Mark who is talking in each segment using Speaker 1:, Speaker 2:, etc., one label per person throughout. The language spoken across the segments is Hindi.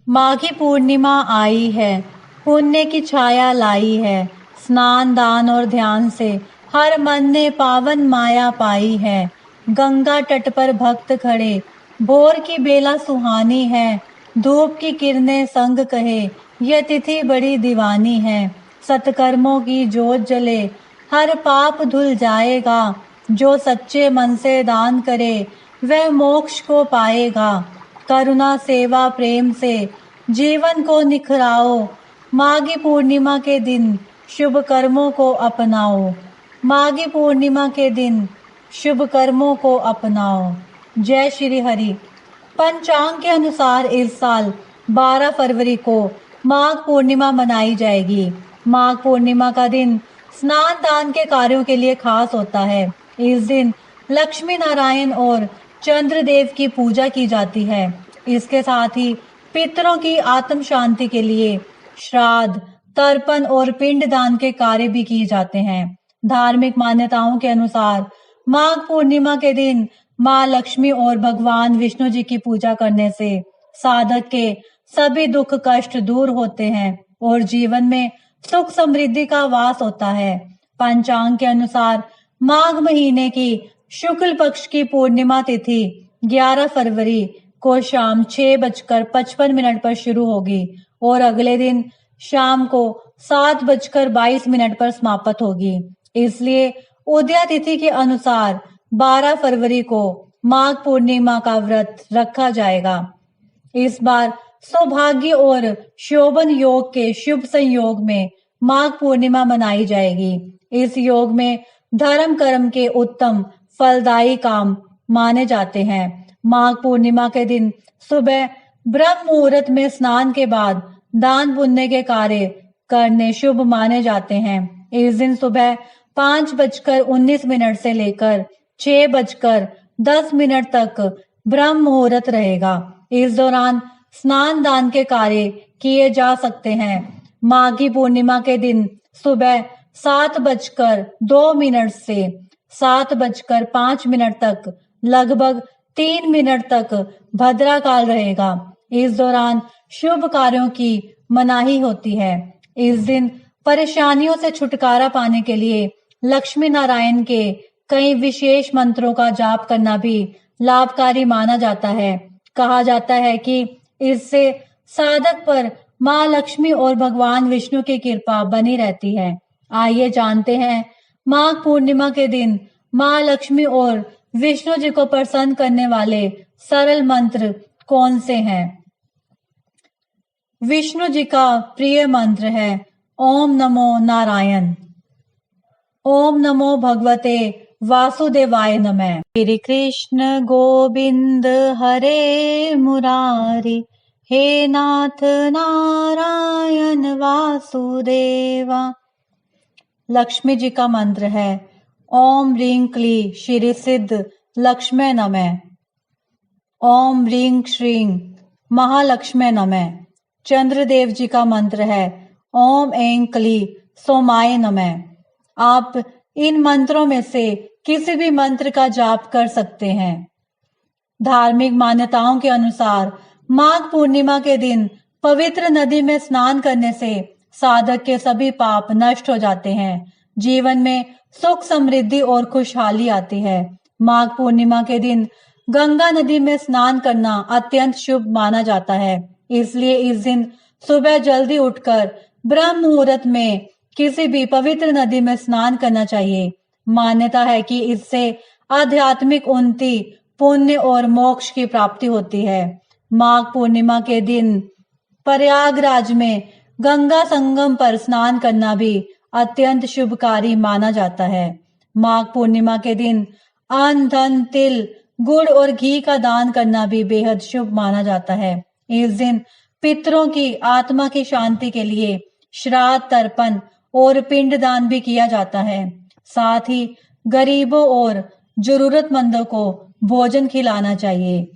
Speaker 1: माघी पूर्णिमा आई है, पुण्य की छाया लाई है। स्नान दान और ध्यान से हर मन ने पावन माया पाई है। गंगा तट पर भक्त खड़े, भोर की बेला सुहानी है। धूप की किरणें संग कहे, यह तिथि बड़ी दीवानी है। सत्कर्मों की जोत जले, हर पाप धुल जाएगा। जो सच्चे मन से दान करे, वह मोक्ष को पाएगा। करुणा सेवा प्रेम से जीवन को निखराओ। माघी पूर्णिमा के दिन शुभ कर्मों को अपनाओ। माघी पूर्णिमा के दिन शुभ कर्मों को अपनाओ। जय श्री हरि। पंचांग के अनुसार इस साल 12 फरवरी को माघ पूर्णिमा मनाई जाएगी। माघ पूर्णिमा का दिन स्नान दान के कार्यों के लिए खास होता है। इस दिन लक्ष्मी नारायण और चंद्रदेव की पूजा की जाती है। इसके साथ ही पितरों की आत्म शांति के लिए श्राद्ध, तर्पण और पिंड दान के कार्य भी किए जाते हैं। धार्मिक मान्यताओं के अनुसार माघ पूर्णिमा के दिन माँ लक्ष्मी और भगवान विष्णु जी की पूजा करने से साधक के सभी दुख कष्ट दूर होते हैं और जीवन में सुख समृद्धि का वास होता है। पंचांग के अनुसार माघ महीने की शुक्ल पक्ष की पूर्णिमा तिथि 11 फरवरी को शाम 6:55 पर शुरू होगी और अगले दिन शाम को 7:22 पर समाप्त होगी। इसलिए उदया तिथि के अनुसार 12 फरवरी को माघ पूर्णिमा का व्रत रखा जाएगा। इस बार सौभाग्य और शोभन योग के शुभ संयोग में माघ पूर्णिमा मनाई जाएगी। इस योग में धर्म कर्म के उत्तम फलदायी काम माने जाते हैं। माघ पूर्णिमा के दिन सुबह ब्रह्म मुहूर्त में स्नान के बाद दान पुण्य के कार्य करने शुभ माने जाते हैं। इस दिन सुबह 5:19 से लेकर 6:10 तक ब्रह्म मुहूर्त रहेगा। इस दौरान स्नान दान के कार्य किए जा सकते हैं। माघी पूर्णिमा के दिन सुबह 7:02 से 7:05 तक लगभग 3 मिनट तक भद्रा काल रहेगा। इस दौरान शुभ कार्यों की मनाही होती है। इस दिन परेशानियों से छुटकारा पाने के लिए लक्ष्मी नारायण के कई विशेष मंत्रों का जाप करना भी लाभकारी माना जाता है। कहा जाता है कि इससे साधक पर माँ लक्ष्मी और भगवान विष्णु की कृपा बनी रहती है। आइए जानते हैं माघ पूर्णिमा के दिन माँ लक्ष्मी और विष्णु जी को प्रसन्न करने वाले सरल मंत्र कौन से हैं। विष्णु जी का प्रिय मंत्र है ओम नमो नारायण। ओम नमो भगवते वासुदेवाय नमः। श्री कृष्ण गोविंद हरे मुरारी, हे नाथ नारायण वासुदेवा। लक्ष्मी जी का मंत्र है ओम ह्रीं क्ली श्री सिद्ध लक्ष्मै नमः। ओम ह्रीं श्रीं महालक्ष्मै नमः। चंद्रदेव जी का मंत्र है ओम ऐं क्ली सोमाय नमः। आप इन मंत्रों में से किसी भी मंत्र का जाप कर सकते हैं। धार्मिक मान्यताओं के अनुसार माघ पूर्णिमा के दिन पवित्र नदी में स्नान करने से साधक के सभी पाप नष्ट हो जाते हैं। जीवन में सुख समृद्धि और खुशहाली आती है। माघ पूर्णिमा के दिन गंगा नदी में स्नान करना अत्यंत शुभ माना जाता है। इसलिए इस दिन सुबह जल्दी उठकर ब्रह्म मुहूर्त में किसी भी पवित्र नदी में स्नान करना चाहिए। मान्यता है कि इससे आध्यात्मिक उन्नति, पुण्य और मोक्ष की प्राप्ति होती है। माघ पूर्णिमा के दिन प्रयागराज में गंगा संगम पर स्नान करना भी अत्यंत शुभकारी माना जाता है। माघ पूर्णिमा के दिन अन्न, धन, तिल, गुड़ और घी का दान करना भी बेहद शुभ माना जाता है। इस दिन पितरों की आत्मा की शांति के लिए श्राद्ध, तर्पण और पिंड दान भी किया जाता है। साथ ही गरीबों और जरूरतमंदों को भोजन खिलाना चाहिए।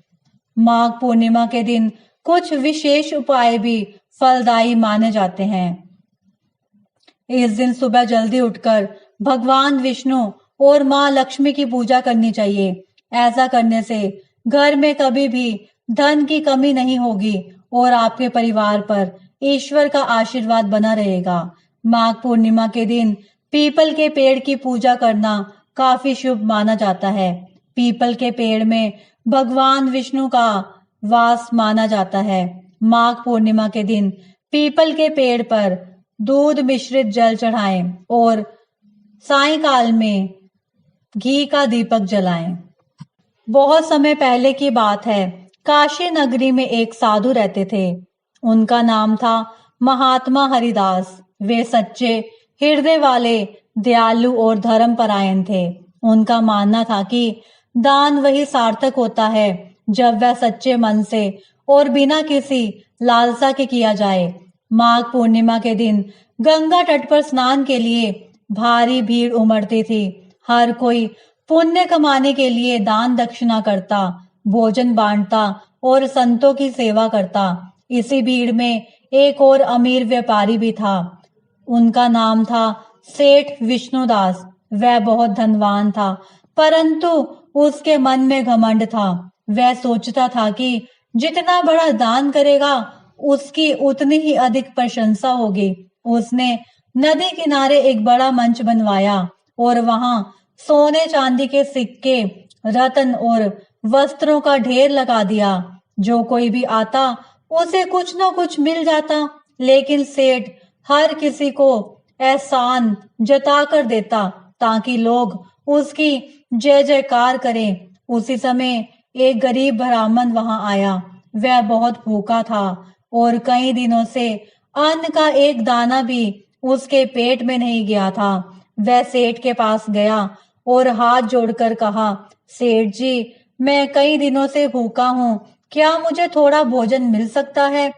Speaker 1: माघ पूर्णिमा के दिन कुछ विशेष उपाय भी फलदायी माने जाते हैं। इस दिन सुबह जल्दी उठकर भगवान विष्णु और माँ लक्ष्मी की पूजा करनी चाहिए। ऐसा करने से घर में कभी भी धन की कमी नहीं होगी और आपके परिवार पर ईश्वर का आशीर्वाद बना रहेगा। माघ पूर्णिमा के दिन पीपल के पेड़ की पूजा करना काफी शुभ माना जाता है। पीपल के पेड़ में भगवान विष्णु का वास माना जाता है। माघ पूर्णिमा के दिन पीपल के पेड़ पर दूध मिश्रित जल चढ़ाएं और सायंकाल में घी का दीपक जलाएं। बहुत समय पहले की बात है। काशी नगरी में एक साधु रहते थे। उनका नाम था महात्मा हरिदास। वे सच्चे हृदय वाले, दयालु और धर्मपरायण थे। उनका मानना था कि दान वही सार्थक होता है जब वह सच्चे मन से और बिना किसी लालसा के किया जाए। माघ पूर्णिमा के दिन गंगा तट पर स्नान के लिए भारी भीड़ उमड़ती थी। हर कोई पुण्य कमाने के लिए दान दक्षिणा करता, भोजन बांटता और संतों की सेवा करता। इसी भीड़ में एक और अमीर व्यापारी भी था। उनका नाम था सेठ विष्णुदास। वह बहुत धनवान था, परंतु उसके मन में घमंड था। वह सोचता था कि जितना बड़ा दान करेगा उसकी उतनी ही अधिक प्रशंसा होगी। उसने नदी किनारे एक बड़ा मंच बनवाया और वहां सोने चांदी के सिक्के, रत्न और वस्त्रों का ढेर लगा दिया। जो कोई भी आता उसे कुछ न कुछ मिल जाता। लेकिन सेठ हर किसी को एहसान जता कर देता ताकि लोग उसकी जय जयकार करें। उसी समय एक गरीब ब्राह्मण वहां आया। वह बहुत भूखा था और कई दिनों से अन्न का एक दाना भी उसके पेट में नहीं गया था। वह सेठ के पास गया और हाथ जोड़कर कहा, सेठ जी, मैं कई दिनों से भूखा हूँ, क्या मुझे थोड़ा भोजन मिल सकता है?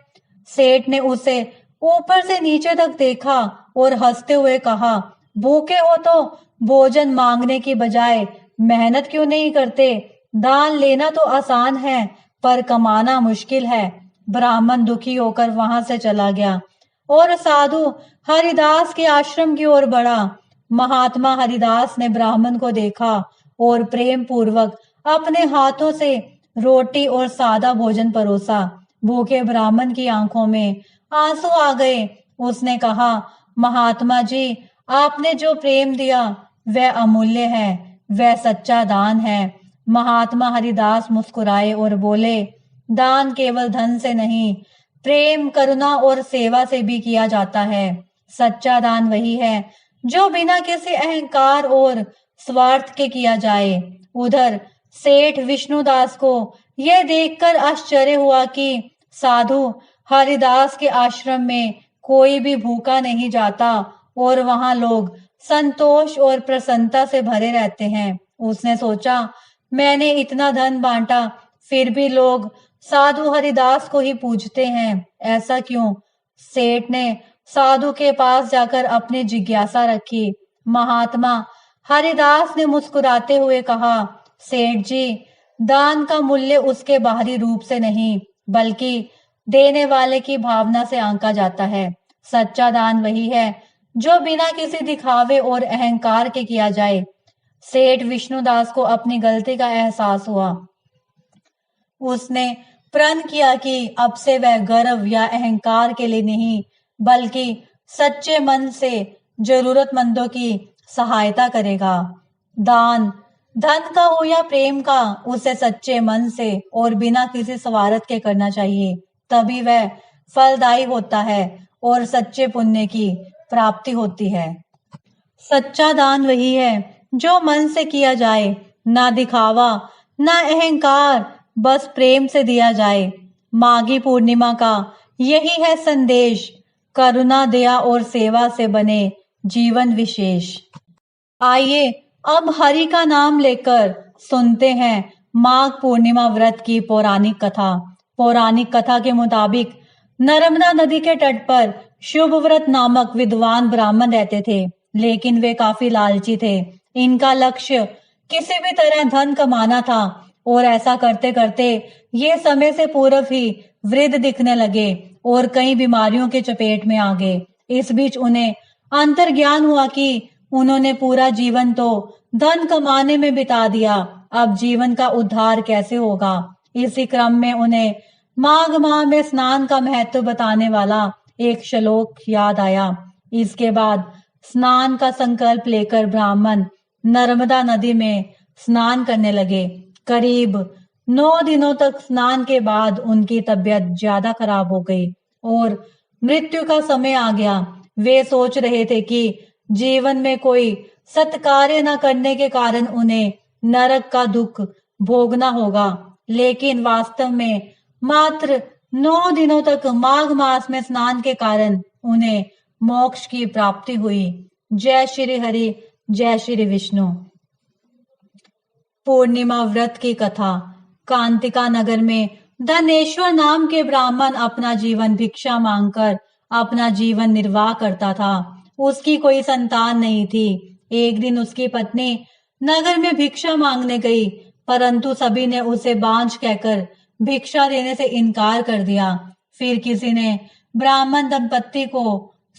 Speaker 1: सेठ ने उसे ऊपर से नीचे तक देखा और हंसते हुए कहा, भूखे हो तो भोजन मांगने की बजाय मेहनत क्यों नहीं करते? दान लेना तो आसान है पर कमाना मुश्किल है। ब्राह्मण दुखी होकर वहां से चला गया और साधु हरिदास के आश्रम की ओर बढ़ा। महात्मा हरिदास ने ब्राह्मण को देखा और प्रेम पूर्वक अपने हाथों से रोटी और सादा भोजन परोसा। भूखे ब्राह्मण की आंखों में आंसू आ गए। उसने कहा, महात्मा जी, आपने जो प्रेम दिया वह अमूल्य है, वह सच्चा दान है। महात्मा हरिदास मुस्कुराए और बोले, दान केवल धन से नहीं, प्रेम, करुणा और सेवा से भी किया जाता है। सच्चा दान वही है जो बिना किसी अहंकार और स्वार्थ के किया जाए। उधर सेठ विष्णुदास को यह देखकर आश्चर्य हुआ कि साधु हरिदास के आश्रम में कोई भी भूखा नहीं जाता और वहां लोग संतोष और प्रसन्नता से भरे रहते हैं। उसने सोचा, मैंने इतना धन बांटा फिर भी लोग साधु हरिदास को ही पूजते हैं, ऐसा क्यों? सेठ ने साधु के पास जाकर अपनी जिज्ञासा रखी। महात्मा हरिदास ने मुस्कुराते हुए कहा, सेठ जी, दान का मूल्य उसके बाहरी रूप से नहीं बल्कि देने वाले की भावना से आंका जाता है। सच्चा दान वही है जो बिना किसी दिखावे और अहंकार के किया जाए। सेठ विष्णुदास को अपनी गलती का एहसास हुआ। उसने प्रण किया कि अब से वह गर्व या अहंकार के लिए नहीं बल्कि सच्चे मन से जरूरतमंदों की सहायता करेगा। दान धन का हो या प्रेम का, उसे सच्चे मन से और बिना किसी स्वार्थ के करना चाहिए, तभी वह फलदायी होता है और सच्चे पुण्य की प्राप्ति होती है। सच्चा दान वही है जो मन से किया जाए, ना दिखावा ना अहंकार, बस प्रेम से दिया जाए। माघी पूर्णिमा का यही है संदेश, करुणा, दया और सेवा से बने जीवन विशेष। आइए अब हरि का नाम लेकर सुनते हैं माघ पूर्णिमा व्रत की पौराणिक कथा। पौराणिक कथा के मुताबिक नर्मदा नदी के तट पर शुभव्रत नामक विद्वान ब्राह्मण रहते थे, लेकिन वे काफी लालची थे। इनका लक्ष्य किसी भी तरह धन कमाना था और ऐसा करते करते ये समय से पूर्व ही वृद्ध दिखने लगे और कई बीमारियों के चपेट में आ गए। इस बीच उन्हें अंतर्ज्ञान हुआ कि उन्होंने पूरा जीवन तो धन कमाने में बिता दिया, अब जीवन का उद्धार कैसे होगा। इसी क्रम में उन्हें माघ माह में स्नान का महत्व बताने वाला एक श्लोक याद आया। इसके बाद स्नान का संकल्प लेकर ब्राह्मण नर्मदा नदी में स्नान करने लगे। करीब 9 दिनों तक स्नान के बाद उनकी तबीयत ज्यादा खराब हो गई और मृत्यु का समय आ गया। वे सोच रहे थे कि जीवन में कोई सत्कार्य न करने के कारण उन्हें नरक का दुख भोगना होगा, लेकिन वास्तव में मात्र 9 दिनों तक माघ मास में स्नान के कारण उन्हें मोक्ष की प्राप्ति हुई। जय श्री हरि, जय श्री विष्णु। पूर्णिमा व्रत की कथा। कांतिका नगर में धनेश्वर नाम के ब्राह्मण अपना जीवन भिक्षा मांगकर अपना जीवन निर्वाह करता था। उसकी कोई संतान नहीं थी। एक दिन उसकी पत्नी नगर में भिक्षा मांगने गई, परंतु सभी ने उसे बांझ कहकर भिक्षा देने से इनकार कर दिया। फिर किसी ने ब्राह्मण दंपत्ति को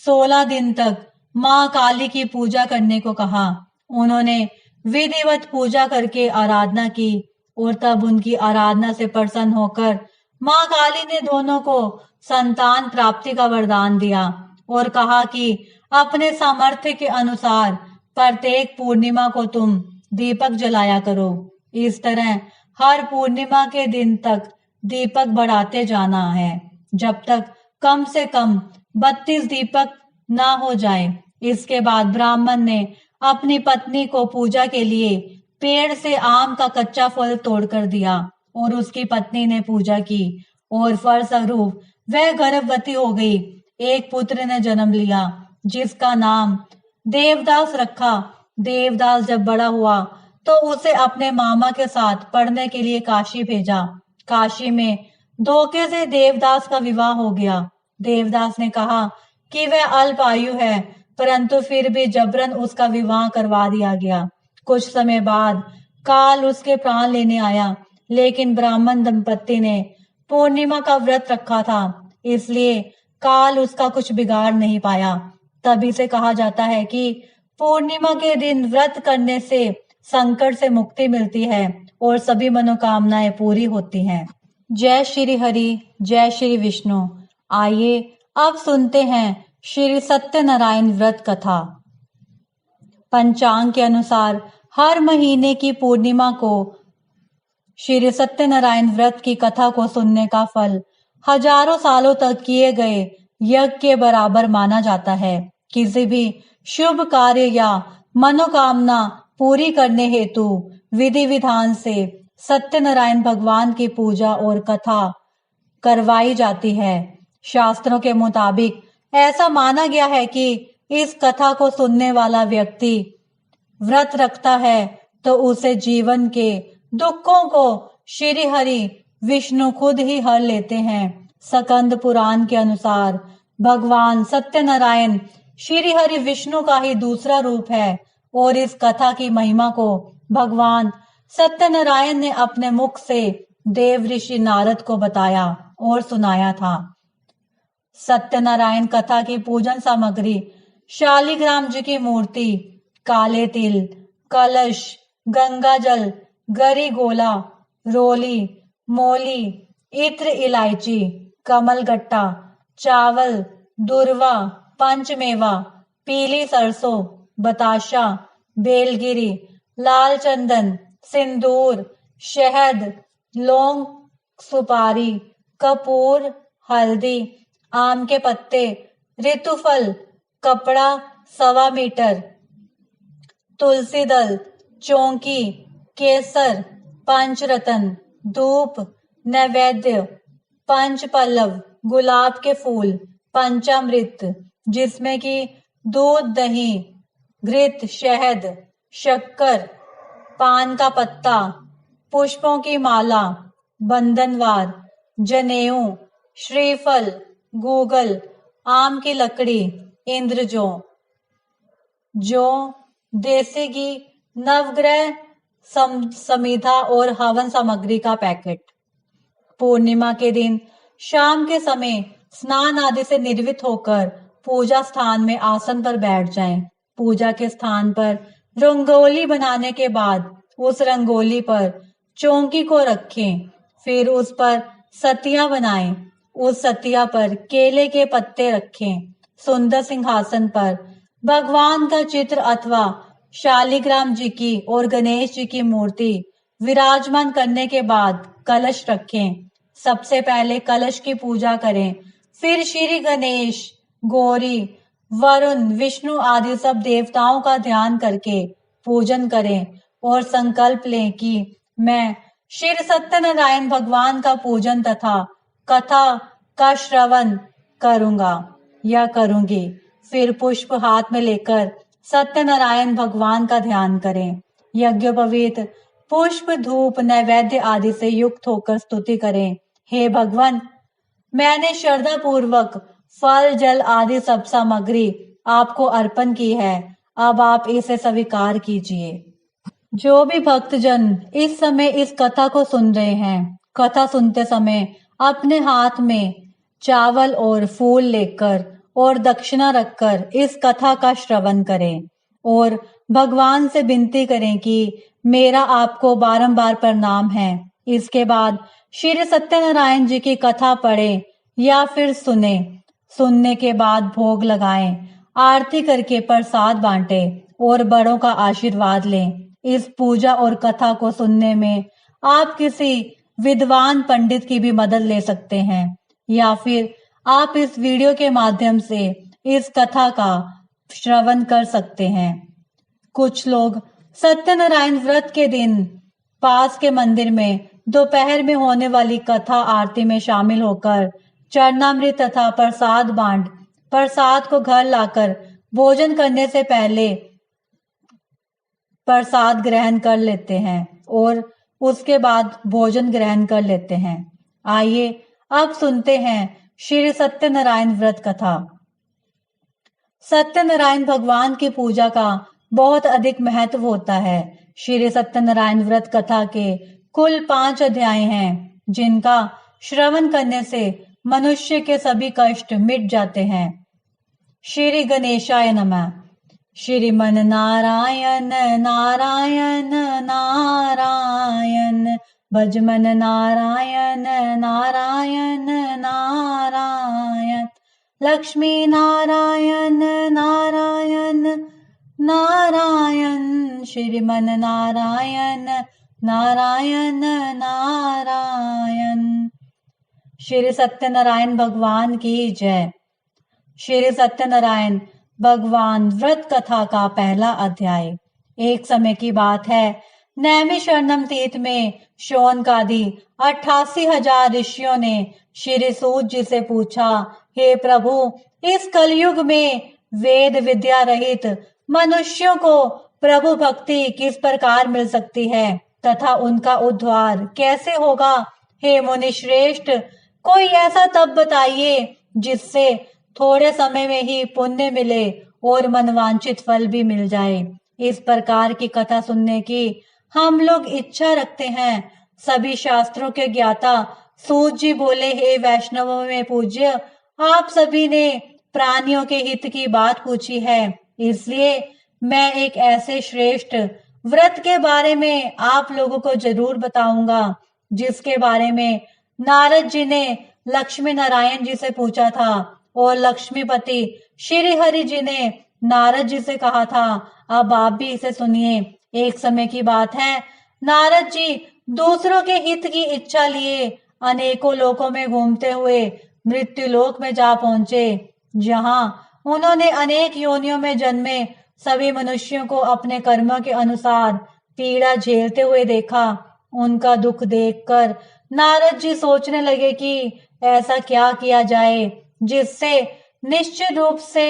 Speaker 1: 16 दिन तक मां काली की पूजा करने को कहा। उन्होंने विधिवत पूजा करके आराधना की और तब उनकी आराधना से प्रसन्न होकर मां काली ने दोनों को संतान प्राप्ति का वरदान दिया और कहा कि अपने सामर्थ्य के अनुसार प्रत्येक पूर्णिमा को तुम दीपक जलाया करो। इस तरह हर पूर्णिमा के दिन तक दीपक बढ़ाते जाना है, जब तक कम से कम 32 दीपक ना हो जाए। इसके बाद ब्राह्मण ने अपनी पत्नी को पूजा के लिए पेड़ से आम का कच्चा फल तोड़कर दिया और उसकी पत्नी ने पूजा की और फलस्वरूप वह गर्भवती हो गई। एक पुत्र ने जन्म लिया जिसका नाम देवदास रखा। देवदास जब बड़ा हुआ तो उसे अपने मामा के साथ पढ़ने के लिए काशी भेजा। काशी में धोखे से देवदास का विवाह हो गया। देवदास ने कहा कि वह अल्प आयु है, परंतु फिर भी जबरन उसका विवाह करवा दिया गया। कुछ समय बाद काल उसके प्राण लेने आया, लेकिन ब्राह्मण दंपत्ति ने पूर्णिमा का व्रत रखा था, इसलिए काल उसका कुछ बिगाड़ नहीं पाया। तभी से कहा जाता है कि पूर्णिमा के दिन व्रत करने से संकट से मुक्ति मिलती है और सभी मनोकामनाएं पूरी होती हैं। जय श्री हरि, जय श्री विष्णु। आइए अब सुनते हैं श्री सत्यनारायण व्रत कथा। पंचांग के अनुसार हर महीने की पूर्णिमा को श्री सत्यनारायण व्रत की कथा को सुनने का फल हजारों सालों तक किए गए यज्ञ के बराबर माना जाता है। किसी भी शुभ कार्य या मनोकामना पूरी करने हेतु विधि विधान से सत्यनारायण भगवान की पूजा और कथा करवाई जाती है। शास्त्रों के मुताबिक ऐसा माना गया है कि इस कथा को सुनने वाला व्यक्ति व्रत रखता है तो उसे जीवन के दुखों को श्री हरि विष्णु खुद ही हर लेते हैं। स्कंद पुराण के अनुसार भगवान सत्यनारायण श्री हरि विष्णु का ही दूसरा रूप है और इस कथा की महिमा को भगवान सत्यनारायण ने अपने मुख से देव ऋषि नारद को बताया और सुनाया था। सत्यनारायण कथा की पूजन सामग्री शालिग्राम जी की मूर्ति, काले तिल, कलश, गंगा जल, गरी गोला, रोली, मोली, इत्र, इलायची, कमल गट्टा, चावल, दुर्वा, पंचमेवा, पीली सरसों, बताशा, बेलगिरी, लाल चंदन, सिंदूर, शहद, लौंग, सुपारी, कपूर, हल्दी, आम के पत्ते, ऋतुफल, कपड़ा 1.25 मीटर, तुलसी दल, चौंकी, केसर, पंचरतन, धूप, नैवेद्य, पंच पल्लव, गुलाब के फूल, पंचामृत जिसमें कि दूध, दही, घृत, शहद, शक्कर, पान का पत्ता, पुष्पों की माला, बंधनवार, जनेऊ, श्रीफल, गूगल, आम की लकड़ी, इंद्रजौ, जो देसी घी, नवग्रह समिधा और हवन सामग्री का पैकेट। पूर्णिमा के दिन शाम के समय स्नान आदि से निर्वित होकर पूजा स्थान में आसन पर बैठ जाएं। पूजा के स्थान पर रंगोली बनाने के बाद उस रंगोली पर चौकी को रखें। फिर उस पर सतिया बनाएं। उस सतिया पर केले के पत्ते रखें। सुंदर सिंहासन पर भगवान का चित्र अथवा शालिग्राम जी की और गणेश जी की मूर्ति विराजमान करने के बाद कलश रखें। सबसे पहले कलश की पूजा करें, फिर श्री गणेश, गौरी, वरुण, विष्णु आदि सब देवताओं का ध्यान करके पूजन करें और संकल्प लें कि मैं श्री सत्यनारायण भगवान का पूजन तथा कथा का श्रवण करूंगा या करूंगी। फिर पुष्प हाथ में लेकर सत्यनारायण भगवान का ध्यान करें। यज्ञोपवीत पुष्प, धूप, नैवेद्य आदि से युक्त होकर स्तुति करें। हे भगवान, मैंने श्रद्धा पूर्वक फल, जल आदि सब सामग्री आपको अर्पण की है। अब आप इसे स्वीकार कीजिए। जो भी भक्तजन इस समय इस कथा को सुन रहे हैं, कथा सुनते समय अपने हाथ में चावल और फूल लेकर और दक्षिणा रखकर इस कथा का श्रवण करें और भगवान से विनती करें कि मेरा आपको बारंबार प्रणाम है। इसके बाद श्री सत्यनारायण जी की कथा पढ़ें या फिर सुने। सुनने के बाद भोग लगाएं, आरती करके प्रसाद बांटें और बड़ों का आशीर्वाद लें। इस पूजा और कथा को सुनने में आप किसी विद्वान पंडित की भी मदद ले सकते हैं या फिर आप इस वीडियो के माध्यम से इस कथा का श्रवण कर सकते हैं। कुछ लोग सत्यनारायण व्रत के दिन पास के मंदिर में दोपहर में होने वाली कथा आरती में शामिल होकर चरणामृत तथा प्रसाद बांट प्रसाद को घर लाकर भोजन करने से पहले प्रसाद ग्रहण कर लेते हैं और उसके बाद भोजन ग्रहण कर लेते हैं। आइए अब सुनते हैं श्री सत्यनारायण व्रत कथा। सत्यनारायण भगवान की पूजा का बहुत अधिक महत्व होता है। श्री सत्यनारायण व्रत कथा के कुल 5 अध्याय हैं, जिनका श्रवण करने से मनुष्य के सभी कष्ट मिट जाते हैं। श्री गणेशाय नमः। श्रीमन नारायण नारायण नारायण, भजमन नारायण नारायण नारायण, लक्ष्मी नारायण नारायण नारायण, श्रीमन नारायण नारायण नारायण। श्री सत्यनारायण भगवान की जय। श्री सत्यनारायण भगवान व्रत कथा का पहला अध्याय। एक समय की बात है, नैमिषारण्य तीर्थ में शौनकादि 88,000 ऋषियों ने श्री सूत जी से पूछा, हे प्रभु, इस कलयुग में वेद विद्या रहित मनुष्यों को प्रभु भक्ति किस प्रकार मिल सकती है तथा उनका उद्धार कैसे होगा। हे मुनि श्रेष्ठ, कोई ऐसा तप बताइए जिससे थोड़े समय में ही पुण्य मिले और मनवांछित फल भी मिल जाए। इस प्रकार की कथा सुनने की हम लोग इच्छा रखते हैं। सभी शास्त्रों के ज्ञाता सूत जी बोले, हे वैष्णवों में पूज्य, आप सभी ने प्राणियों के हित की बात पूछी है, इसलिए मैं एक ऐसे श्रेष्ठ व्रत के बारे में आप लोगों को जरूर बताऊंगा, जिसके बारे में नारद जी ने लक्ष्मी नारायण जी से पूछा था और लक्ष्मीपति श्री हरि जी ने नारद जी से कहा था। अब आप भी इसे सुनिए। एक समय की बात है, नारद जी दूसरों के हित की इच्छा लिए अनेकों लोकों में घूमते हुए मृत्यु लोक में जा पहुंचे, जहां उन्होंने अनेक योनियों में जन्मे सभी मनुष्यों को अपने कर्मों के अनुसार पीड़ा झेलते हुए देखा। उनका दुख देखकर नारद जी सोचने लगे कि ऐसा क्या किया जाए जिससे निश्चित रूप से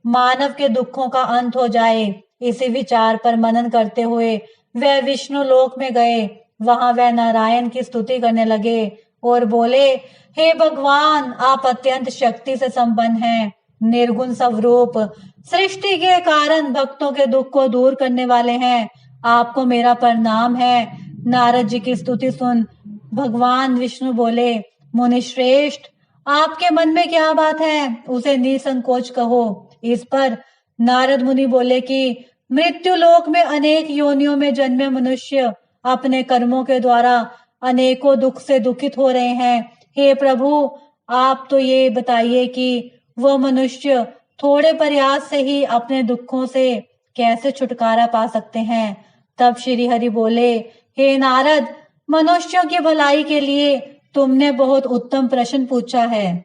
Speaker 1: मानव के दुखों का अंत हो जाए। इसी विचार पर मनन करते हुए वह विष्णु लोक में गए। वहां वह नारायण की स्तुति करने लगे और बोले, हे भगवान, आप अत्यंत शक्ति से संपन्न हैं, निर्गुण स्वरूप, सृष्टि के कारण भक्तों के दुख को दूर करने वाले हैं। आपको मेरा प्रणाम है। नारद जी की स्तुति सुन भगवान विष्णु बोले, मुनि श्रेष्ठ, आपके मन में क्या बात है, उसे निसंकोच कहो। इस पर नारद मुनि बोले कि मृत्यु लोक में अनेक योनियों में जन्मे मनुष्य अपने कर्मों के द्वारा अनेकों दुख से दुखित हो रहे हैं। हे प्रभु, आप तो ये बताइए कि वो मनुष्य थोड़े प्रयास से ही अपने दुखों से कैसे छुटकारा पा सकते हैं। तब श्री हरि बोले, हे नारद, मनुष्यों की भलाई के लिए तुमने बहुत उत्तम प्रश्न पूछा है।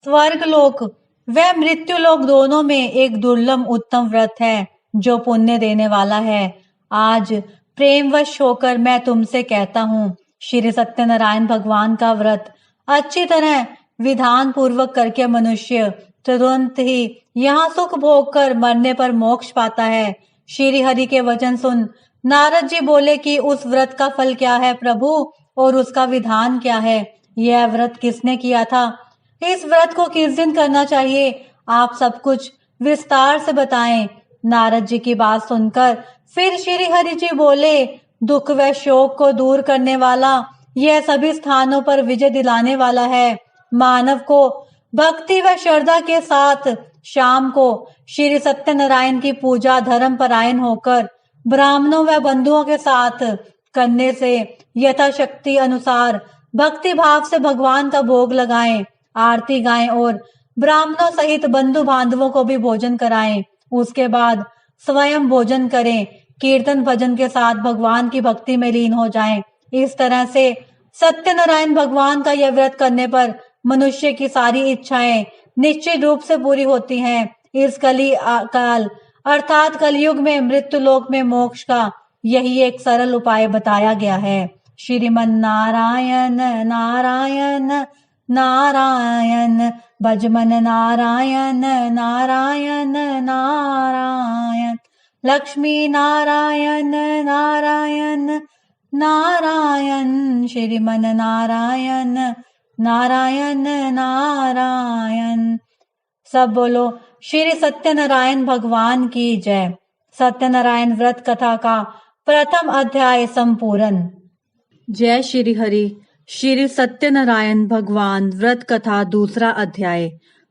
Speaker 1: स्वर्ग लोक व मृत्यु लोक दोनों में एक दुर्लभ उत्तम व्रत है जो पुण्य देने वाला है। आज प्रेमवश होकर मैं तुमसे कहता हूँ, श्री सत्यनारायण भगवान का व्रत अच्छी तरह विधान पूर्वक करके मनुष्य तुरंत ही यहाँ सुख भोग कर मरने पर मोक्ष पाता है। श्री हरि के वचन सुन नारद जी बोले कि उस व्रत का फल क्या है प्रभु, और उसका विधान क्या है? यह व्रत किसने किया था? इस व्रत को किस दिन करना चाहिए? आप सब कुछ विस्तार से बताएं। नारद जी की बात सुनकर फिर श्री हरि जी बोले, दुख व शोक को दूर करने वाला, यह सभी स्थानों पर विजय दिलाने वाला है। मानव को भक्ति व श्रद्धा के साथ शाम को श्री सत्यनारायण की पूजा धर्म परायण होकर ब्राह्मणों व बंधुओं के साथ करने से यथाशक्ति अनुसार भक्ति भाव से भगवान का भोग लगाएं, आरती गाएं और ब्राह्मणों सहित बंधु बांधवों को भी भोजन कराएं। उसके बाद स्वयं भोजन करें, कीर्तन भजन के साथ भगवान की भक्ति में लीन हो जाएं। इस तरह से सत्यनारायण भगवान का यह व्रत करने पर मनुष्य की सारी इच्छाएं निश्चित रूप से पूरी होती हैं। इस काल अर्थात कलयुग में मृत्यु लोक में मोक्ष का यही एक सरल उपाय बताया गया है। श्रीमन नारायण नारायण नारायण, भजमन नारायण नारायण नारायण, लक्ष्मी नारायण नारायण नारायण, श्रीमन नारायण नारायण नारायण। सब बोलो श्री सत्यनारायण भगवान की जय। सत्यनारायण व्रत कथा का प्रथम अध्याय संपूर्ण। जय श्री हरि। श्री सत्यनारायण भगवान व्रत कथा दूसरा अध्याय।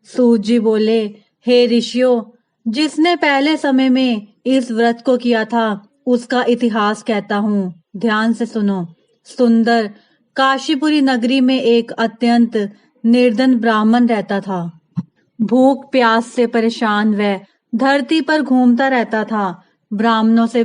Speaker 1: सूत जी बोले, हे ऋषियों, जिसने पहले समय में इस व्रत को किया था उसका इतिहास कहता हूँ, ध्यान से सुनो। सुंदर काशीपुरी नगरी में एक अत्यंत निर्धन ब्राह्मण रहता था। भूख प्यास से परेशान वह धरती पर घूमता रहता था। ब्राह्मणों से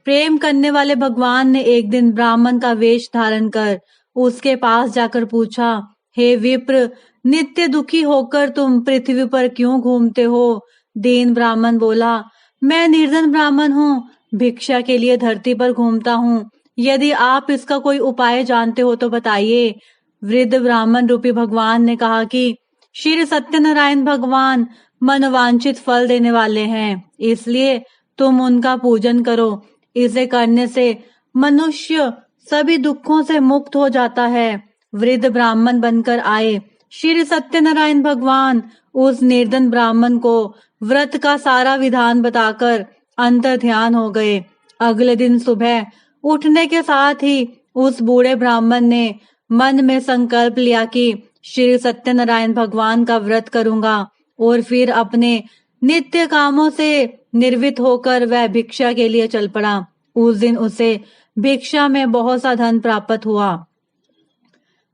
Speaker 1: प्रेम करने वाले भगवान ने एक दिन ब्राह्मण का वेश धारण कर उसके पास जाकर पूछा, हे विप्र, नित्य दुखी होकर तुम पृथ्वी पर क्यों घूमते हो? दीन ब्राह्मण बोला, मैं निर्धन ब्राह्मण हूँ, भिक्षा के लिए धरती पर घूमता हूँ। यदि आप इसका कोई उपाय जानते हो तो बताइए। वृद्ध ब्राह्मण रूपी भगवान ने कहा कि श्री सत्यनारायण भगवान मनवांछित फल देने वाले हैं, इसलिए तुम उनका पूजन करो। इसे करने से मनुष्य सभी दुखों से मुक्त हो जाता है। वृद्ध ब्राह्मण बनकर आए श्री सत्यनारायण भगवान उस निर्धन ब्राह्मण को व्रत का सारा विधान बताकर अंतर ध्यान हो गए। अगले दिन सुबह उठने के साथ ही उस बूढ़े ब्राह्मण ने मन में संकल्प लिया कि श्री सत्यनारायण भगवान का व्रत करूंगा, और फिर अपने नित्य कामों से निर्वित होकर वह भिक्षा के लिए चल पड़ा। उस दिन उसे भिक्षा में बहुत सा धन प्राप्त हुआ।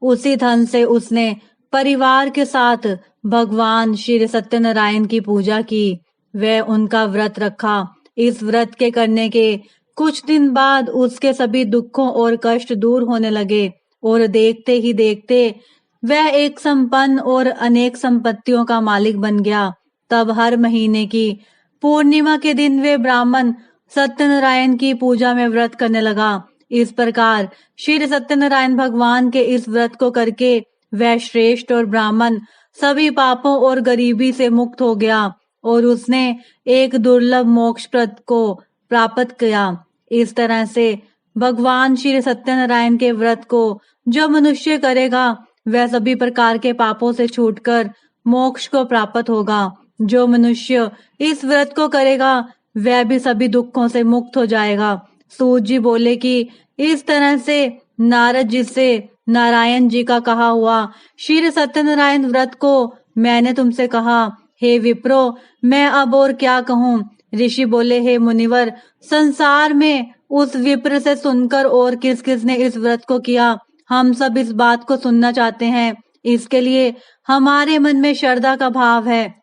Speaker 1: उसी धन से उसने परिवार के साथ भगवान श्री सत्यनारायण की पूजा की। वह उनका व्रत रखा। इस व्रत के करने के कुछ दिन बाद उसके सभी दुखों और कष्ट दूर होने लगे, और देखते ही देखते वह एक संपन्न और अनेक संपत्तियों का मालिक बन गया। तब हर महीने की पूर्णिमा के दिन वे ब्राह्मण सत्यनारायण की पूजा में व्रत करने लगा। इस प्रकार श्री सत्यनारायण भगवान के इस व्रत को करके वह श्रेष्ठ और ब्राह्मण सभी पापों और गरीबी से मुक्त हो गया, और उसने एक दुर्लभ मोक्ष प्रद को प्राप्त किया। इस तरह से भगवान श्री सत्यनारायण के व्रत को जो मनुष्य करेगा वह सभी प्रकार के पापों से छूटकर मोक्ष को प्राप्त होगा। जो मनुष्य इस व्रत को करेगा वह भी सभी दुखों से मुक्त हो जाएगा। सूत जी बोले कि इस तरह से नारद जी से नारायण जी का कहा हुआ श्री सत्यनारायण व्रत को मैंने तुमसे कहा। हे विप्रो, मैं अब और क्या कहूँ? ऋषि बोले, हे मुनिवर, संसार में उस विप्र से सुनकर और किस किस ने इस व्रत को किया हम सब इस बात को सुनना चाहते हैं, इसके लिए हमारे मन में श्रद्धा का भाव है।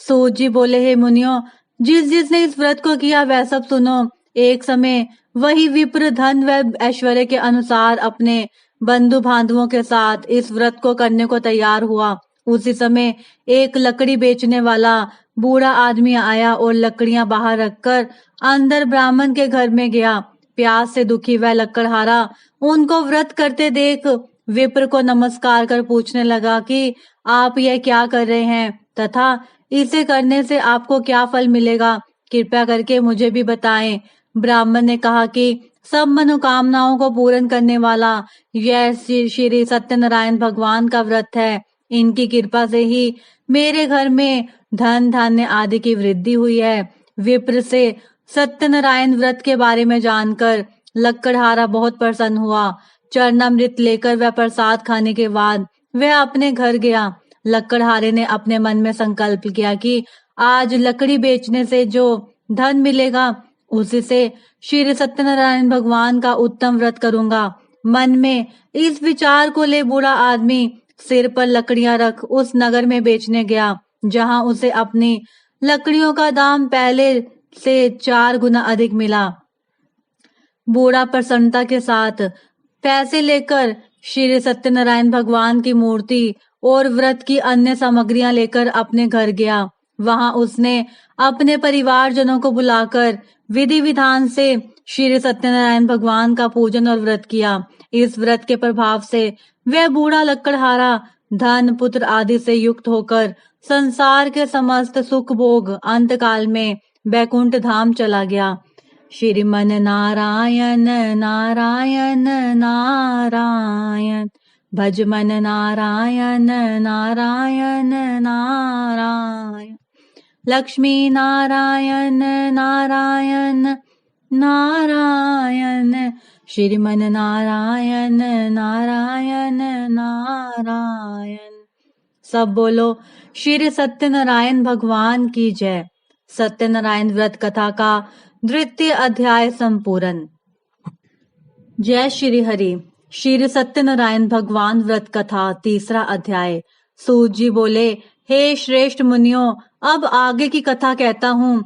Speaker 1: सूत जी बोले, हे मुनियों, जिस जिसने इस व्रत को किया वह सब सुनो। एक समय वही विप्र धन व ऐश्वर्य के अनुसार अपने बंधु बांधवों के साथ इस व्रत को करने को तैयार हुआ। उसी समय एक लकड़ी बेचने वाला बूढ़ा आदमी आया और लकड़ियां बाहर रखकर अंदर ब्राह्मण के घर में गया। प्यास से दुखी वह लकड़हारा उनको व्रत करते देख विप्र को नमस्कार कर पूछने लगा कि आप यह क्या कर रहे हैं तथा इसे करने से आपको क्या फल मिलेगा, कृपया करके मुझे भी बताएं। ब्राह्मण ने कहा कि सब मनोकामनाओं को पूर्ण करने वाला यह श्री सत्यनारायण भगवान का व्रत है। इनकी कृपा से ही मेरे घर में धन धान्य आदि की वृद्धि हुई है। विप्र से सत्यनारायण व्रत के बारे में जानकर लकड़हारा बहुत प्रसन्न हुआ। चरणामृत लेकर वह प्रसाद खाने के बाद वह अपने घर गया। लकड़हारे ने अपने मन में संकल्प किया कि आज लकड़ी बेचने से जो धन मिलेगा उसी से श्री सत्यनारायण भगवान का उत्तम व्रत करूंगा। मन में इस विचार को ले बूढ़ा आदमी सिर पर लकड़ियां रख उस नगर में बेचने गया, जहां उसे अपनी लकड़ियों का दाम पहले से 4 गुना अधिक मिला। बूढ़ा प्रसन्नता के साथ पैसे लेकर श्री सत्यनारायण भगवान की मूर्ति और व्रत की अन्य सामग्रियां लेकर अपने घर गया। वहां उसने अपने परिवारजनों को बुलाकर विधि विधान से श्री सत्यनारायण भगवान का पूजन और व्रत किया। इस व्रत के प्रभाव से वह बूढ़ा लकड़हारा धन पुत्र आदि से युक्त होकर संसार के समस्त सुख भोग अंत काल में बैकुंठ धाम चला गया। श्रीमन नारायण नारायण नारायण, भज मन नारायण नारायण नारायण, लक्ष्मी नारायण नारायण नारायण, श्रीमन नारायण नारायण नारायण। सब बोलो श्री सत्यनारायण भगवान की जय। सत्यनारायण व्रत कथा का 2य अध्याय संपूर्ण। जय श्री हरि। श्री सत्यनारायण भगवान व्रत कथा 3रा अध्याय। सूत जी बोले, हे श्रेष्ठ मुनियों, अब आगे की कथा कहता हूँ।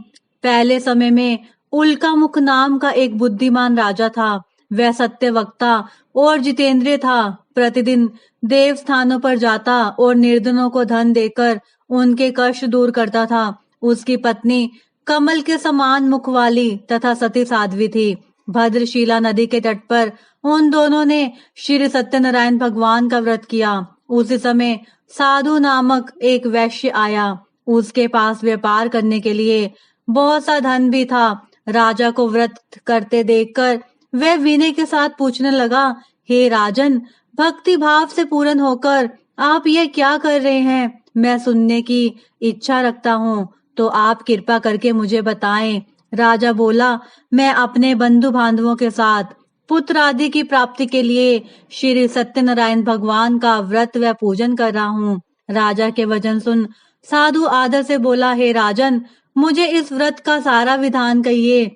Speaker 1: पहले समय में उल्का मुख नाम का एक बुद्धिमान राजा था। वह सत्यवक्ता और जितेंद्रिय था। प्रतिदिन देव स्थानों पर जाता और निर्धनों को धन देकर उनके कष्ट दूर करता था। उसकी पत्नी कमल के समान मुख वाली तथा सती साध्वी थी। भद्रशिला नदी के तट पर उन दोनों ने श्री सत्यनारायण भगवान का व्रत किया। उसी समय साधु नामक एक वैश्य आया। उसके पास व्यापार करने के लिए बहुत सा धन भी था। राजा को व्रत करते देखकर वह विनय के साथ पूछने लगा, हे राजन, भक्ति भाव से पूर्ण होकर आप यह क्या कर रहे हैं? मैं सुनने की इच्छा रखता हूँ, तो आप कृपा करके मुझे बताएं। राजा बोला, मैं अपने बंधु बांधवों के साथ पुत्र आदि की प्राप्ति के लिए श्री सत्यनारायण भगवान का व्रत व पूजन कर रहा हूँ। राजा के वचन सुन साधु आदर से बोला, हे राजन, मुझे इस व्रत का सारा विधान कहिए।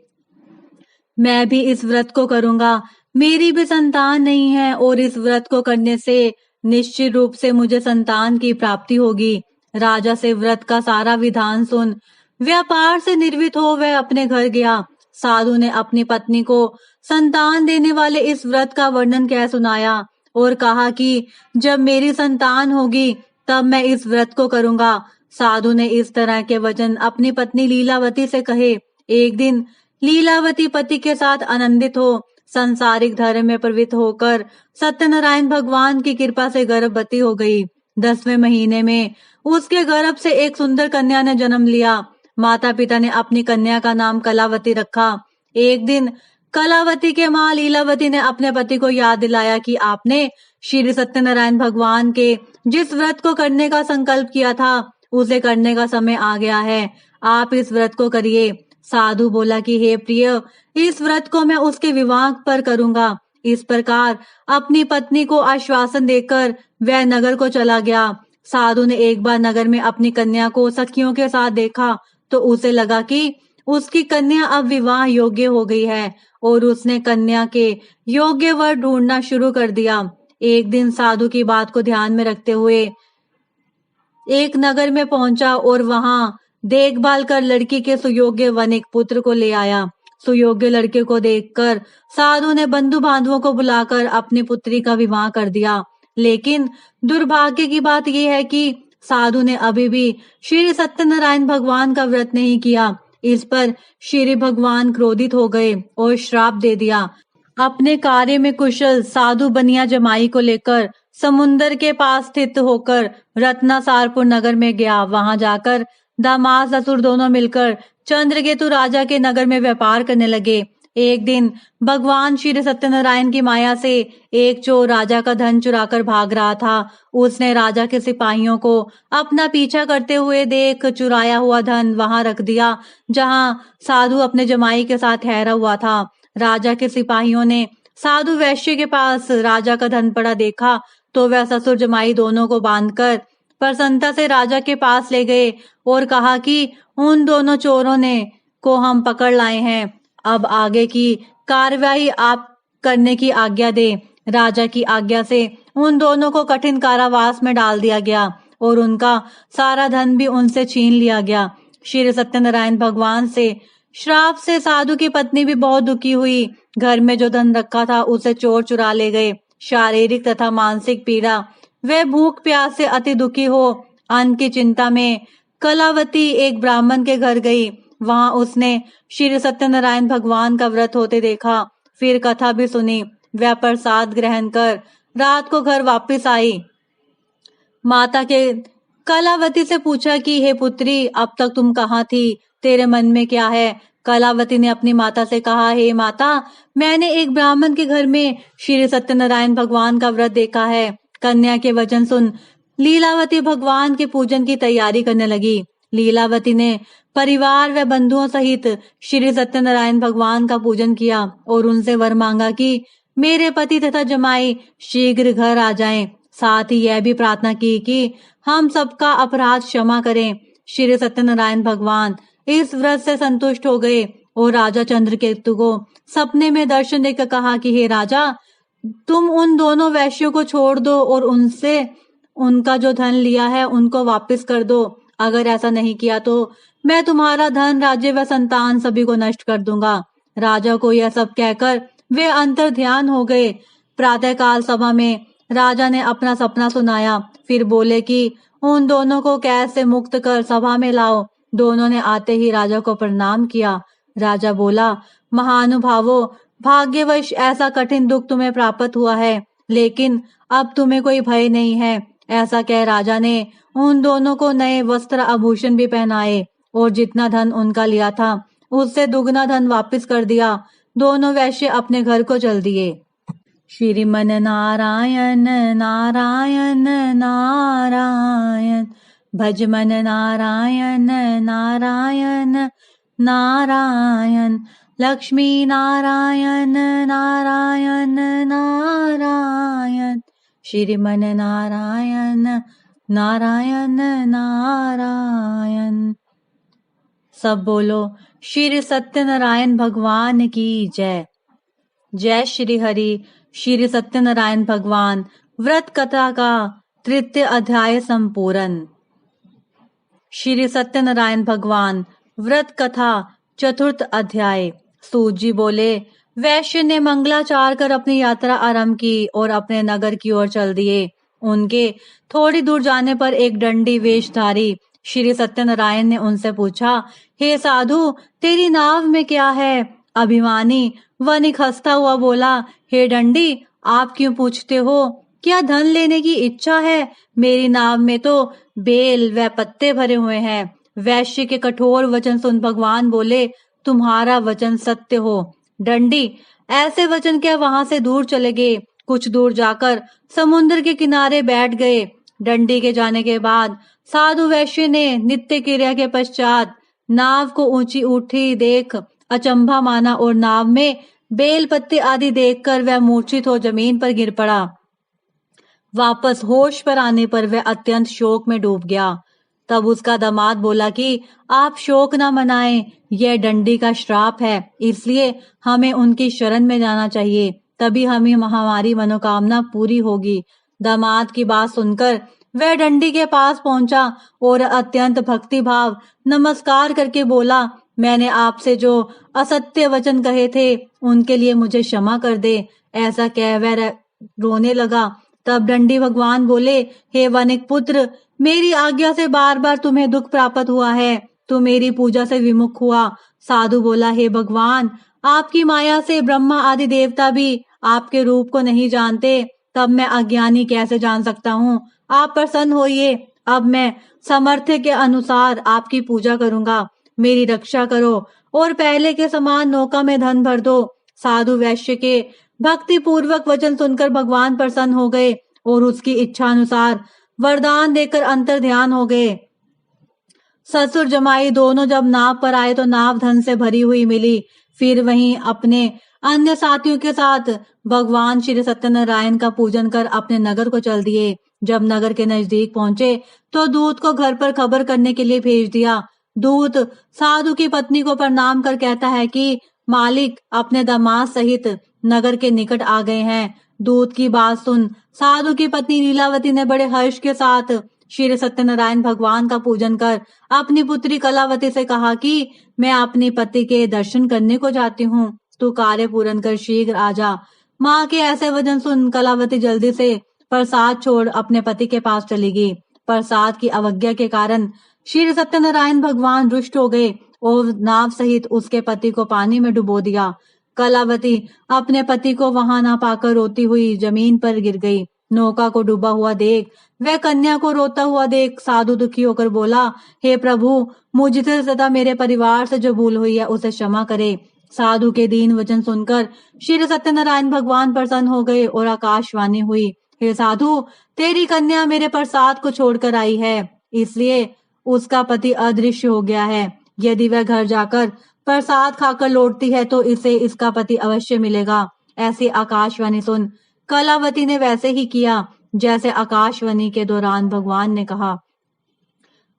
Speaker 1: मैं भी इस व्रत को करूंगा। मेरी भी संतान नहीं है और इस व्रत को करने से निश्चित रूप से मुझे संतान की प्राप्ति होगी। राजा से व्रत का सारा विधान सुन व्यापार से निर्वित हो वह अपने घर गया। साधु ने अपनी पत्नी को संतान देने वाले इस व्रत का वर्णन कह सुनाया और कहा कि जब मेरी संतान होगी तब मैं इस व्रत को करूंगा। साधु ने इस तरह के वचन अपनी पत्नी लीलावती से कहे। एक दिन लीलावती पति के साथ आनंदित हो संसारिक धर्म में प्रवृत्त होकर सत्यनारायण भगवान की कृपा से गर्भवती हो गई। 10वें महीने में उसके गर्भ से एक सुंदर कन्या ने जन्म लिया। माता पिता ने अपनी कन्या का नाम कलावती रखा। एक दिन कलावती के माँ लीलावती ने अपने पति को याद दिलाया कि आपने श्री सत्यनारायण भगवान के जिस व्रत को करने का संकल्प किया था उसे करने का समय आ गया है। आप इस व्रत को करिए। साधु बोला कि हे प्रिय, इस व्रत को मैं उसके विवाह पर करूंगा। इस प्रकार अपनी पत्नी को आश्वासन देकर वह नगर को चला गया। साधु ने एक बार नगर में अपनी कन्या को सखियों के साथ देखा तो उसे लगा कि उसकी कन्या अब विवाह योग्य हो गई है और उसने कन्या के योग्य वर ढूंढना शुरू कर दिया। एक दिन साधु की बात को ध्यान में रखते हुए एक नगर में पहुंचा और वहां देखभाल कर लड़की के सुयोग्य वनिक पुत्र को ले आया। सुयोग्य लड़के को देखकर साधु ने बंधु बांधवों को बुलाकर अपनी पुत्री का विवाह कर दिया। लेकिन दुर्भाग्य की बात यह है कि साधु ने अभी भी श्री सत्यनारायण भगवान का व्रत नहीं किया। इस पर श्री भगवान क्रोधित हो गए और श्राप दे दिया। अपने कार्य में कुशल साधु बनिया जमाई को लेकर समुन्दर के पास स्थित होकर रत्नासारपुर नगर में गया। वहां जाकर दामाद ससुर दोनों मिलकर चंद्रकेतु राजा के नगर में व्यापार करने लगे। एक दिन भगवान श्री सत्यनारायण की माया से एक चोर राजा का धन चुराकर भाग रहा था। उसने राजा के सिपाहियों को अपना पीछा करते हुए देख चुराया हुआ धन वहां रख दिया जहां साधु अपने जमाई के साथ ठहरा हुआ था। राजा के सिपाहियों ने साधु वैश्य के पास राजा का धन पड़ा देखा तो वह ससुर जमाई दोनों को बांधकर प्रसन्नता से राजा के पास ले गए और कहा कि उन दोनों चोरों ने को हम पकड़ लाए हैं। अब आगे की कार्रवाई आप करने की आज्ञा दे। राजा की आज्ञा से उन दोनों को कठिन कारावास में डाल दिया गया और उनका सारा धन भी उनसे छीन लिया गया। श्री सत्यनारायण भगवान से श्राप से साधु की पत्नी भी बहुत दुखी हुई। घर में जो धन रखा था उसे चोर चुरा ले गए। शारीरिक तथा मानसिक पीड़ा वह भूख प्यास से अति दुखी हो अन्न की चिंता में कलावती एक ब्राह्मण के घर गई। वहां उसने श्री सत्यनारायण भगवान का व्रत होते देखा। फिर कथा भी सुनी। वह प्रसाद ग्रहण कर रात को घर वापस आई। माता के कलावती से पूछा कि हे पुत्री, अब तक तुम कहाँ थी? तेरे मन में क्या है? कलावती ने अपनी माता से कहा, हे माता, मैंने एक ब्राह्मण के घर में श्री सत्यनारायण भगवान का व्रत देखा है। कन्या के वचन सुन लीलावती भगवान के पूजन की तैयारी करने लगी। लीलावती ने परिवार व बंधुओं सहित श्री सत्यनारायण भगवान का पूजन किया और उनसे वर मांगा कि मेरे पति तथा जमाई शीघ्र घर आ जाएं। साथ ही यह भी प्रार्थना की कि हम सबका अपराध क्षमा करें। श्री सत्यनारायण भगवान इस व्रत से संतुष्ट हो गए और राजा चंद्रकेतु को सपने में दर्शन देकर कहा कि हे राजा, तुम उन दोनों वैश्यों को छोड़ दो और उनसे उनका जो धन लिया है उनको वापस कर दो। अगर ऐसा नहीं किया तो मैं तुम्हारा धन, राज्य व संतान सभी को नष्ट कर दूंगा। राजा को यह सब कहकर वे अंतर ध्यान हो गए। प्रातःकाल सभा में राजा ने अपना सपना सुनाया। फिर बोले कि उन दोनों को कैद से मुक्त कर सभा में लाओ। दोनों ने आते ही राजा को प्रणाम किया। राजा बोला, महानुभावों, भाग्यवश ऐसा कठिन दुख तुम्हें प्राप्त हुआ है, लेकिन अब तुम्हें कोई भय नहीं है। ऐसा कह राजा ने उन दोनों को नए वस्त्र आभूषण भी पहनाए और जितना धन उनका लिया था उससे दुगना धन वापस कर दिया। दोनों वैश्य अपने घर को चल दिए। श्रीमन नारायण नारायण नारायण, भज मन नारायण नारायण नारायण, लक्ष्मी नारायण नारायण नारायण, श्रीमन नारायण नारायण नारायण। सब बोलो श्री सत्यनारायण भगवान की जय। जय श्री हरि। श्री सत्यनारायण भगवान व्रत कथा का तृतीय अध्याय संपूर्ण। श्री सत्यनारायण भगवान व्रत कथा चतुर्थ अध्याय। सूत जी बोले, वैश्य ने मंगलाचार कर अपनी यात्रा आरंभ की और अपने नगर की ओर चल दिए। उनके थोड़ी दूर जाने पर एक दंडी वेशधारी श्री सत्यनारायण ने उनसे पूछा, हे साधु, तेरी नाव में क्या है? अभिमानी वनिक हंसता हुआ बोला, हे दंडी, आप क्यों पूछते हो? क्या धन लेने की इच्छा है? मेरी नाव में तो बेल व पत्ते भरे हुए हैं। वैश्य के कठोर वचन सुन भगवान बोले, तुम्हारा वचन सत्य हो। दंडी ऐसे वचन क्या वहां से दूर चले गए। कुछ दूर जाकर समुद्र के किनारे बैठ गए। दंडी के जाने के बाद साधु वैश्य ने नित्य क्रिया के पश्चात नाव को ऊंची उठी देख अचंभा माना और नाव में बेल पत्ते आदि देखकर वह मूर्छित हो जमीन पर गिर पड़ा। वापस होश पर आने पर वह अत्यंत शोक में डूब गया। तब उसका दामाद बोला कि आप शोक न मनाएं, यह डंडी का श्राप है, इसलिए हमें उनकी शरण में जाना चाहिए, तभी हमारी मनोकामना पूरी होगी। दामाद की बात सुनकर वह डंडी के पास पहुंचा और अत्यंत भक्ति भाव नमस्कार करके बोला, मैंने आपसे जो असत्य वचन कहे थे उनके लिए मुझे क्षमा कर दे। ऐसा कह वह रोने लगा। तब डंडी भगवान बोले, हे वनिक पुत्र, मेरी आज्ञा से बार बार तुम्हें दुख प्राप्त हुआ है, तो मेरी पूजा से विमुख हुआ। साधु बोला, हे भगवान, आपकी माया से ब्रह्मा आदि देवता भी आपके रूप को नहीं जानते, तब मैं अज्ञानी कैसे जान सकता हूँ। आप प्रसन्न होइए, अब मैं सामर्थ्य के अनुसार आपकी पूजा करूंगा, मेरी रक्षा करो और पहले के समान नौका में धन भर दो। साधु वैश्य के भक्ति पूर्वक वचन सुनकर भगवान प्रसन्न हो गए और उसकी इच्छा अनुसार वरदान देकर अंतर ध्यान हो गए। ससुर जमाई दोनों जब नाव पर आए तो नाव धन से भरी हुई मिली। फिर वहीं अपने अन्य साथियों के साथ भगवान श्री सत्यनारायण का पूजन कर अपने नगर को चल दिए। जब नगर के नजदीक पहुंचे तो दूत को घर पर खबर करने के लिए भेज दिया। दूत साधु की पत्नी को प्रणाम कर कहता है कि मालिक अपने दामाद सहित नगर के निकट आ गए हैं। दूत की बात सुन साधु की पत्नी लीलावती ने बड़े हर्ष के साथ श्री सत्यनारायण भगवान का पूजन कर अपनी पुत्री कलावती से कहा कि मैं अपने पति के दर्शन करने को जाती हूँ, तू कार्य पूर्ण कर शीघ्र आ जा। माँ के ऐसे वचन सुन कलावती जल्दी से प्रसाद छोड़ अपने पति के पास चली गई। प्रसाद की अवज्ञा के कारण श्री सत्यनारायण भगवान रुष्ट हो गए और नाव सहित उसके पति को पानी में डुबो दिया। कलावती अपने पति को वहां ना पाकर रोती हुई जमीन पर गिर गई। नौका को डूबा हुआ देख वह कन्या को रोता हुआ देख साधु दुखी होकर बोला, हे प्रभु, मुझसे तथा मेरे परिवार से जो भूल हुई है उसे क्षमा करे। साधु के दीन वचन सुनकर श्री सत्यनारायण भगवान प्रसन्न हो गए और आकाशवाणी हुई, हे साधु, तेरी कन्या मेरे प्रसाद को छोड़कर आई है, इसलिए उसका पति अदृश्य हो गया है। यदि वह घर जाकर प्रसाद खाकर लौटती है तो इसे इसका पति अवश्य मिलेगा। ऐसी आकाशवाणी सुन कलावती ने वैसे ही किया जैसे आकाशवाणी के दौरान भगवान ने कहा।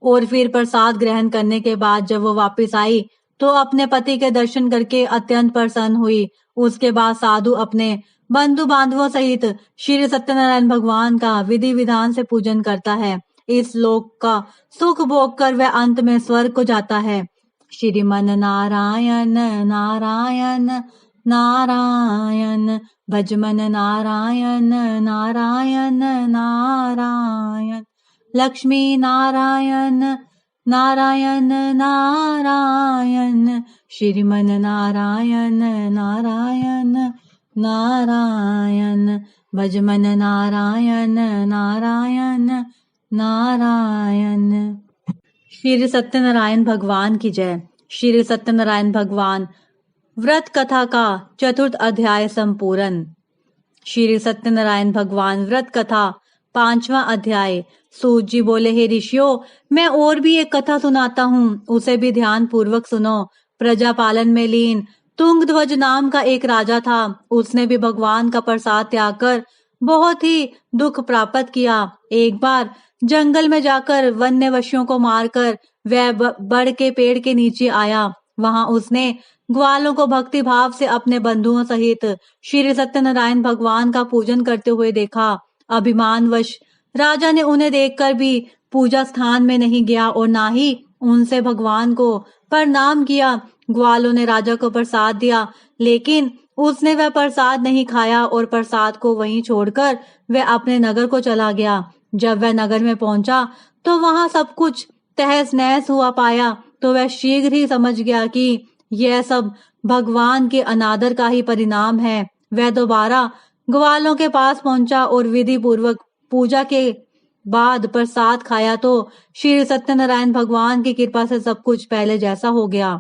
Speaker 1: और फिर प्रसाद ग्रहण करने के बाद जब वो वापस आई तो अपने पति के दर्शन करके अत्यंत प्रसन्न हुई। उसके बाद साधु अपने बंधु बांधवों सहित श्री सत्यनारायण भगवान का विधि विधान से पूजन करता है। इस लोक का सुख भोग कर वह अंत में स्वर्ग को जाता है। श्रीमन नारायण नारायण नारायण, भजमन नारायण नारायण नारायण, लक्ष्मी नारायण नारायण नारायण, श्रीमन नारायण नारायण नारायण, भजमन नारायण नारायण नारायण। श्री सत्यनारायण भगवान की जय। श्री सत्यनारायण भगवान व्रत कथा का चतुर्थ अध्याय संपूर्ण। श्री सत्यनारायण भगवान व्रत कथा 5वां अध्याय। सूत जी बोले, हे ऋषियों, मैं और भी एक कथा सुनाता हूँ, उसे भी ध्यान पूर्वक सुनो। प्रजा पालन में लीन तुंगध्वज नाम का एक राजा था। उसने भी भगवान का प्रसाद त्याग कर बहुत ही दुख प्राप्त किया। एक बार जंगल में जाकर वन्य पशुओं को मारकर वह बड़ के पेड़ के नीचे आया। वहां उसने ग्वालों को भक्ति भाव से अपने बंधुओं सहित श्री सत्यनारायण भगवान का पूजन करते हुए देखा। अभिमानवश राजा ने उन्हें देखकर भी पूजा स्थान में नहीं गया और ना ही उनसे भगवान को प्रणाम किया। ग्वालों ने राजा को प्रसाद दिया, लेकिन उसने वह प्रसाद नहीं खाया और प्रसाद को वहीं छोड़कर वह अपने नगर को चला गया। जब वह नगर में पहुंचा तो वहां सब कुछ तहस नहस हुआ पाया तो वह शीघ्र ही समझ गया कि यह सब भगवान के अनादर का ही परिणाम है। वह दोबारा ग्वालों के पास पहुंचा और विधि पूर्वक पूजा के बाद प्रसाद खाया तो श्री सत्यनारायण भगवान की कृपा से सब कुछ पहले जैसा हो गया।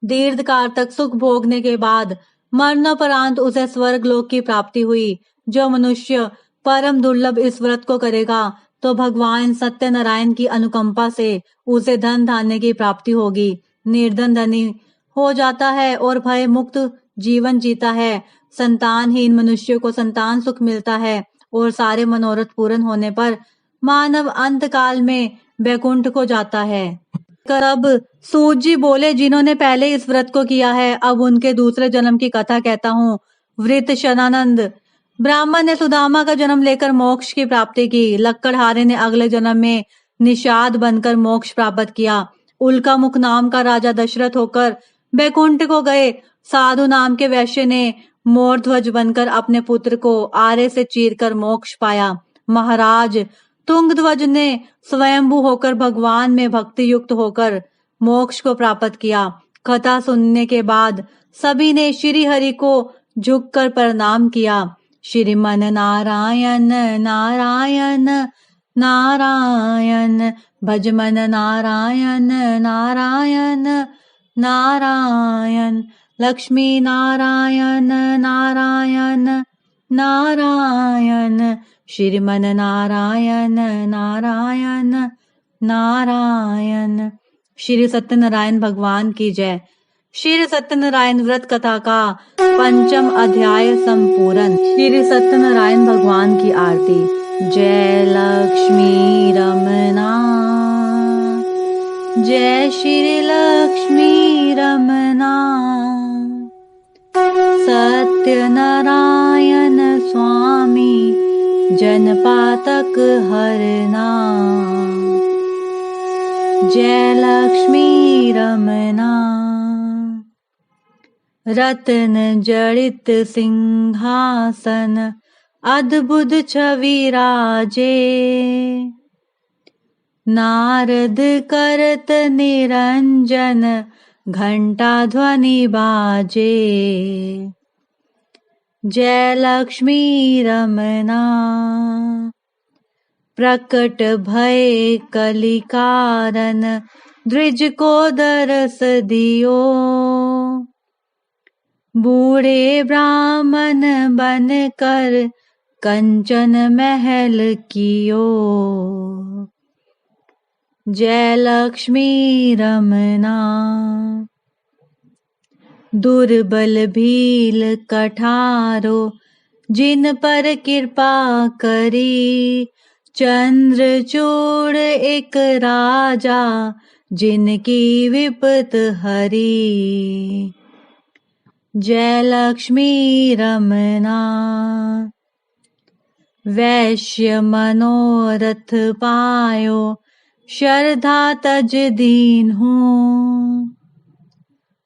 Speaker 1: दीर्घ काल तक सुख भोगने के बाद मरणोपरांत उसे स्वर्ग लोक की प्राप्ति हुई। जो मनुष्य परम दुर्लभ इस व्रत को करेगा तो भगवान सत्यनारायण की अनुकंपा से उसे धन धान्य की प्राप्ति होगी। निर्धन धनी हो जाता है और भय मुक्त जीवन जीता है। संतानहीन मनुष्य को संतान सुख मिलता है और सारे मनोरथ पूर्ण होने पर मानव अंत काल में बैकुंठ को जाता है। अब सूत जी बोले, जिन्होंने पहले इस व्रत को किया है, अब उनके दूसरे जन्म की कथा कहता हूँ। वृत शनानंद ब्राह्मण ने सुदामा का जन्म लेकर मोक्ष की प्राप्ति की। लक्कड़हारे ने अगले जन्म में निषाद बनकर मोक्ष प्राप्त किया। उल्का मुख नाम का राजा दशरथ होकर बैकुंठ को गए। साधु नाम के वैश्य ने मोरध्वज बनकर अपने पुत्र को आरे से चीरकर मोक्ष पाया। महाराज तुंगध्वज ने स्वयंभू होकर भगवान में भक्ति युक्त होकर मोक्ष को प्राप्त किया। कथा सुनने के बाद सभी ने श्री हरि को झुककर प्रणाम किया। श्रीमन नारायण नारायण नारायण, भजमन नारायण नारायण नारायण, लक्ष्मी नारायण नारायण नारायण, श्रीमन नारायण नारायण नारायण। श्री सत्यनारायण भगवान की जय। श्री सत्यनारायण व्रत कथा का 5वां अध्याय संपूर्ण। श्री सत्यनारायण भगवान की आरती। जय लक्ष्मी रमना, जय श्री लक्ष्मी रमना। सत्यनारायण स्वामी जनपातक हरना, जय लक्ष्मी रमना। रत्न जड़ित सिंहासन अद्भुत छवि राजे, नारद करत निरंजन घंटा ध्वनि बाजे, जय लक्ष्मी रमना। प्रकट भय कलि कारण द्विज को दरस दियो, बूढ़े ब्राह्मण बन कर कंचन महल कियो, जय लक्ष्मी रमना। दुर्बल भील कठारो जिन पर कृपा करी, चंद्रचूड़ एक राजा जिनकी विपत हरी, जय लक्ष्मी रमना। वैश्य मनोरथ पायो श्रद्धा तज दीन हूँ,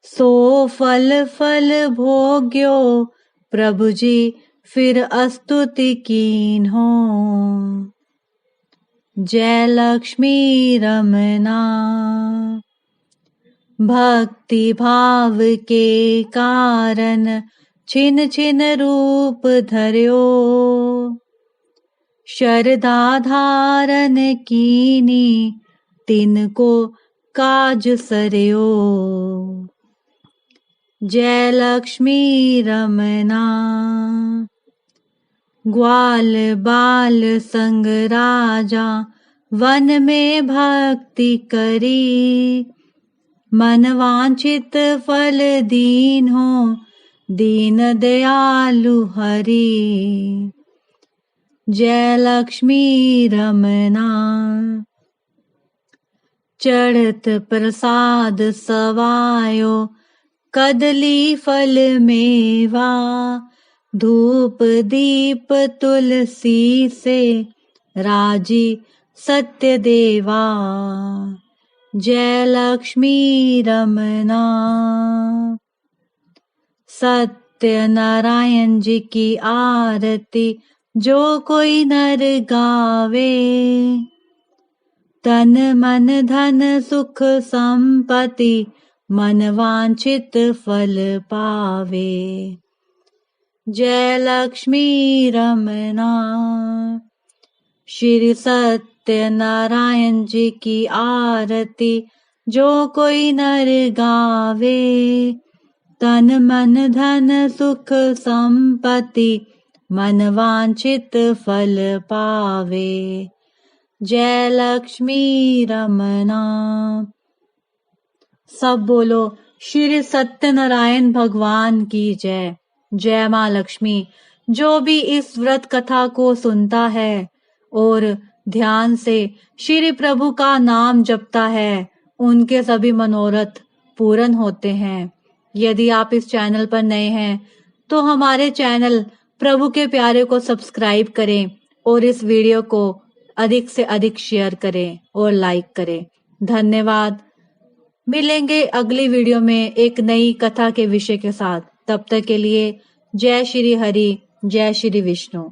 Speaker 1: सो फल फल भोग्यो प्रभु जी फिर अस्तुति कीन हो, जय लक्ष्मी रमना। भक्ति भाव के कारण छिन छिन रूप धर्यो, श्रद्धा धारण कीनी तिनको काज सरयो, जय लक्ष्मी रमना। ग्वाल बाल संग राजा वन में भक्ति करी, मन वांछित फल दीन हो दीन दयालु हरि, जय लक्ष्मी रमना। चढ़त प्रसाद सवायो कदली फल मेवा, धूप दीप तुलसी से राजी सत्य देवा, जय लक्ष्मी रमना। सत्य नारायण जी की आरती जो कोई नर गावे, तन मन धन सुख संपत्ति मन वांछित फल पावे, जय लक्ष्मी रमना। श्री सत्य नारायण जी की आरती जो कोई नर गावे, तन मन धन सुख संपत्ति मन वांछित फल पावे, जय लक्ष्मी रमना। सब बोलो श्री सत्यनारायण भगवान की जय। जय माँ लक्ष्मी। जो भी इस व्रत कथा को सुनता है और ध्यान से श्री प्रभु का नाम जपता है, उनके सभी मनोरथ पूर्ण होते हैं। यदि आप इस चैनल पर नए हैं तो हमारे चैनल प्रभु के प्यारे को सब्सक्राइब करें और इस वीडियो को अधिक से अधिक शेयर करें और लाइक करें। धन्यवाद। मिलेंगे अगली वीडियो में एक नई कथा के विषय के साथ। तब तक के लिए जय श्री हरि, जय श्री विष्णु।